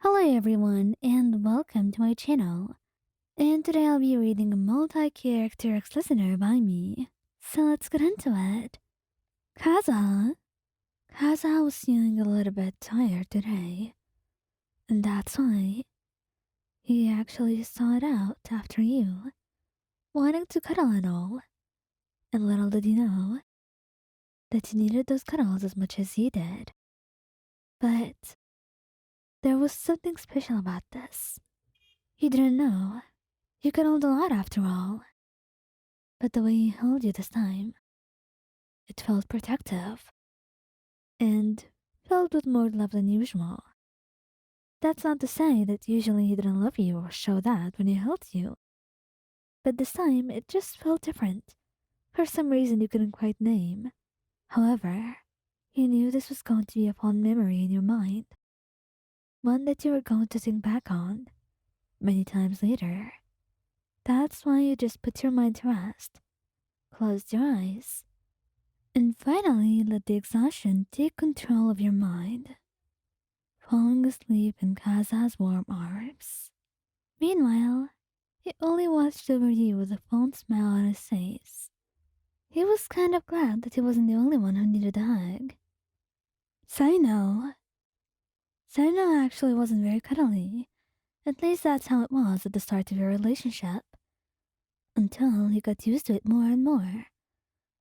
Hello everyone and welcome to my channel. And today I'll be reading a multi-character ex-listener by me. So let's get into it. Kazuha. Kazuha was feeling a little bit tired today. And that's why he actually sought out after you, wanting to cuddle and all. And little did he know that you needed those cuddles as much as he did. But there was something special about this. He didn't know. You cuddled a lot after all. But the way he held you this time, it felt protective and filled with more love than usual. That's not to say that usually he didn't love you or show that when he held you, but this time it just felt different for some reason you couldn't quite name. However, you knew this was going to be a fond memory in your mind, one that you were going to think back on many times later. That's why you just put your mind to rest, closed your eyes, and finally let the exhaustion take control of your mind, falling asleep in Kaza's warm arms. Meanwhile, he only watched over you with a fond smile on his face. He was kind of glad that he wasn't the only one who needed a hug. Cyno. Cyno actually wasn't very cuddly. At least that's how it was at the start of your relationship. Until he got used to it more and more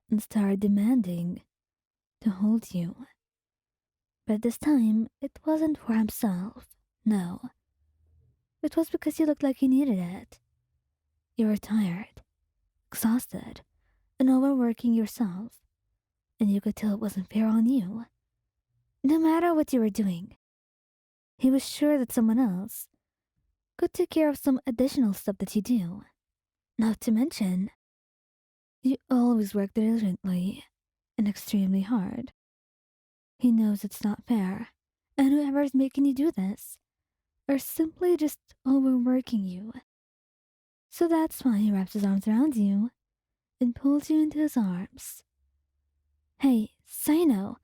and started demanding to hold you. But this time, it wasn't for himself, no. It was because you looked like you needed it. You were tired, exhausted, and overworking yourself, and you could tell it wasn't fair on you. No matter what you were doing, he was sure that someone else could take care of some additional stuff that you do. Not to mention, you always work diligently and extremely hard. He knows it's not fair, and whoever's making you do this are simply just overworking you. So that's why he wraps his arms around you and pulls you into his arms. Hey, Cyno,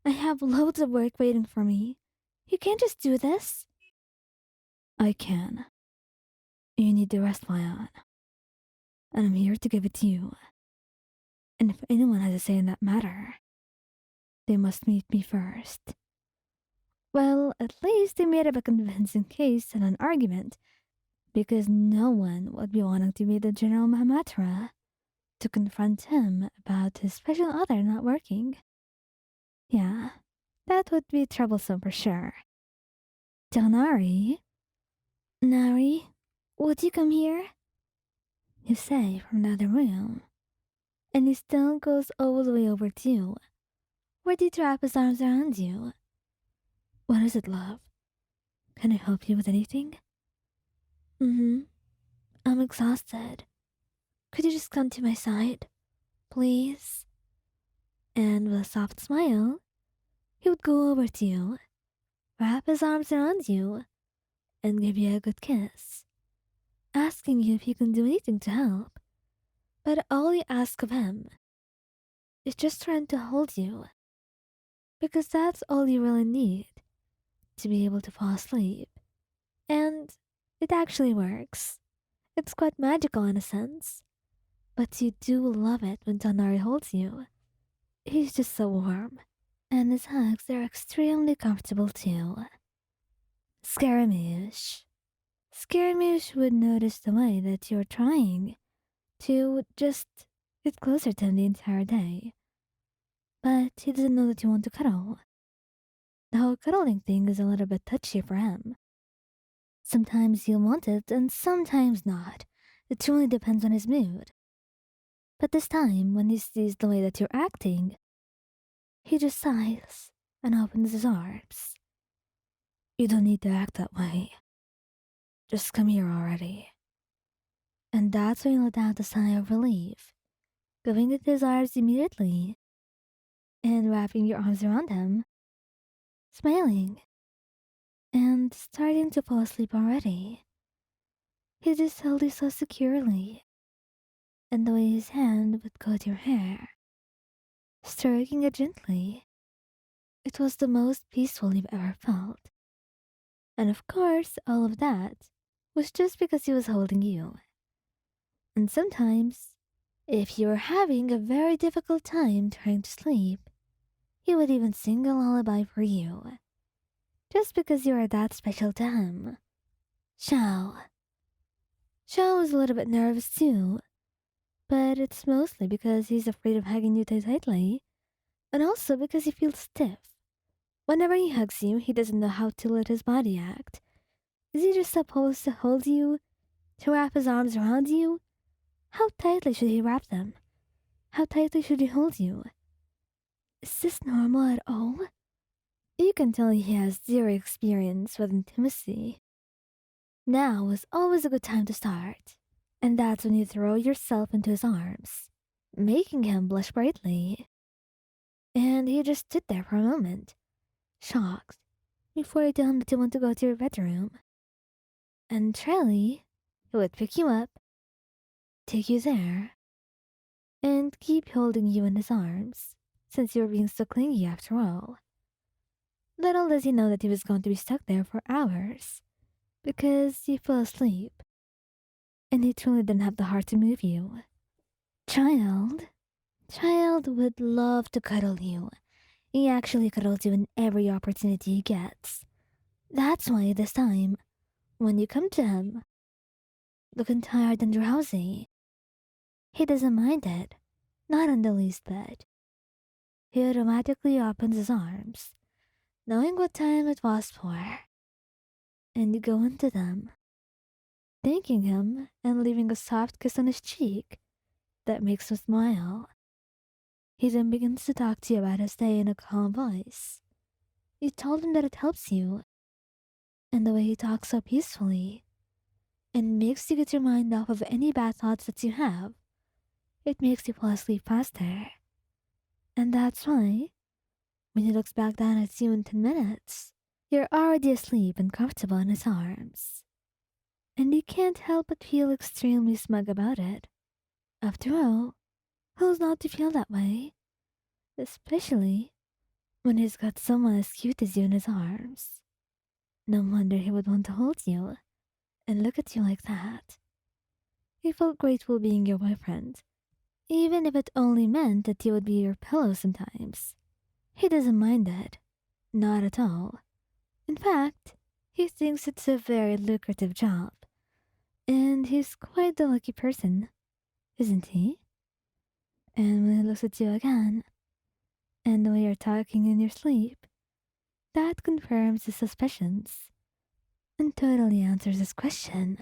I have loads of work waiting for me. You can't just do this. I can. You need the rest, Mayan. And I'm here to give it to you. And if anyone has a say in that matter, they must meet me first. Well, at least they made up a convincing case and an argument, because no one would be wanting to meet the General Mahamatra to confront him about his special other not working. Yeah, that would be troublesome for sure. Tighnari? Nari, would you come here? You say from the other room, and he still goes all the way over to you, ready to wrap his arms around you. What is it, love? Can I help you with anything? I'm exhausted. Could you just come to my side, please? And with a soft smile, he would go over to you, wrap his arms around you, and give you a good kiss, asking you if you can do anything to help. But all you ask of him is just for him to hold you, because that's all you really need to be able to fall asleep. And it actually works. It's quite magical in a sense, but you do love it when Tighnari holds you. He's just so warm, and his hugs are extremely comfortable too. Scaramouche. Scaramouche would notice the way that you're trying to just get closer to him the entire day. But he doesn't know that you want to cuddle. The whole cuddling thing is a little bit touchy for him. Sometimes he'll want it and sometimes not. It truly depends on his mood. But this time, when he sees the way that you're acting, he just sighs and opens his arms. You don't need to act that way. Just come here already. And that's when he let out a sigh of relief, going into his arms immediately, and wrapping your arms around him, smiling, and starting to fall asleep already. He just held you so securely, and the way his hand would coat your hair, stroking it gently, it was the most peaceful you've ever felt. And of course, all of that was just because he was holding you. And sometimes, if you were having a very difficult time trying to sleep, he would even sing a lullaby for you, just because you are that special to him. Xiao. Xiao was a little bit nervous too, but it's mostly because he's afraid of hugging you too tightly, and also because he feels stiff. Whenever he hugs you, he doesn't know how to let his body act. Is he just supposed to hold you, to wrap his arms around you? How tightly should he wrap them? How tightly should he hold you? Is this normal at all? You can tell he has zero experience with intimacy. Now is always a good time to start, and that's when you throw yourself into his arms, making him blush brightly. And he just stood there for a moment, shocked, before you tell him that you want to go to your bedroom. And Charlie, he would pick you up, take you there, and keep holding you in his arms, since you were being so clingy after all. Little does he know that he was going to be stuck there for hours, because you fell asleep, and he truly didn't have the heart to move you. Child would love to cuddle you. He actually cuddles you in every opportunity he gets. That's why this time, when you come to him, looking tired and drowsy, he doesn't mind it, not in the least bit. He automatically opens his arms, knowing what time it was for, and you go into them, thanking him and leaving a soft kiss on his cheek that makes him smile. He then begins to talk to you about his day in a calm voice. You told him that it helps you, and the way he talks so peacefully and makes you get your mind off of any bad thoughts that you have, it makes you fall asleep faster. And that's why, when he looks back down at you in 10 minutes, you're already asleep and comfortable in his arms. And you can't help but feel extremely smug about it. After all, who's not to feel that way? Especially when he's got someone as cute as you in his arms. No wonder he would want to hold you and look at you like that. He felt grateful being your boyfriend, even if it only meant that you would be your pillow sometimes. He doesn't mind it. Not at all. In fact, he thinks it's a very lucrative job. And he's quite the lucky person, isn't he? And when he looks at you again, and the way you're talking in your sleep, that confirms his suspicions and totally answers his question.